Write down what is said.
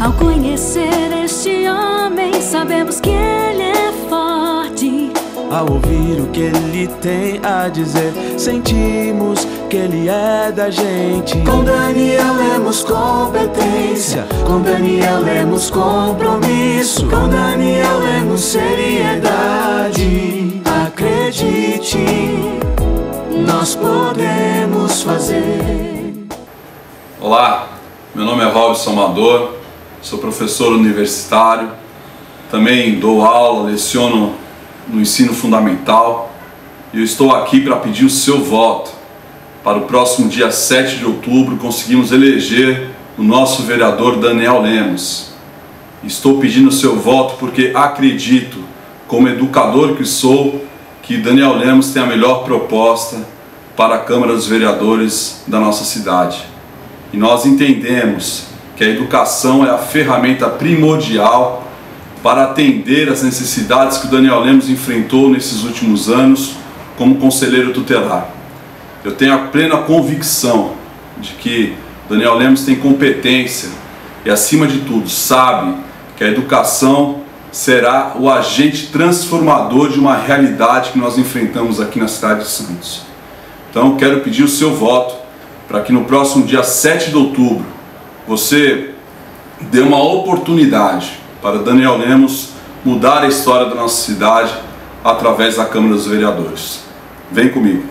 Ao conhecer este homem, sabemos que ele é forte. Ao ouvir o que ele tem a dizer, sentimos que ele é da gente. Com Daniel Lemos competência, com Daniel Lemos compromisso, com Daniel Lemos seriedade. Acredite, nós podemos fazer. Olá, meu nome é Robson Amador, sou professor universitário, também dou aula, leciono no ensino fundamental e eu estou aqui para pedir o seu voto. Para o próximo dia 7 de outubro conseguimos eleger o nosso vereador Daniel Lemos. Estou pedindo o seu voto porque acredito, como educador que sou, que Daniel Lemos tem a melhor proposta para a Câmara dos Vereadores da nossa cidade. E nós entendemos que a educação é a ferramenta primordial para atender às necessidades que o Daniel Lemos enfrentou nesses últimos anos como conselheiro tutelar. Eu tenho a plena convicção de que Daniel Lemos tem competência e, acima de tudo, sabe que a educação será o agente transformador de uma realidade que nós enfrentamos aqui na cidade de Santos. Então eu quero pedir o seu voto para que no próximo dia 7 de outubro você dê uma oportunidade para Daniel Lemos mudar a história da nossa cidade através da Câmara dos Vereadores. Vem comigo!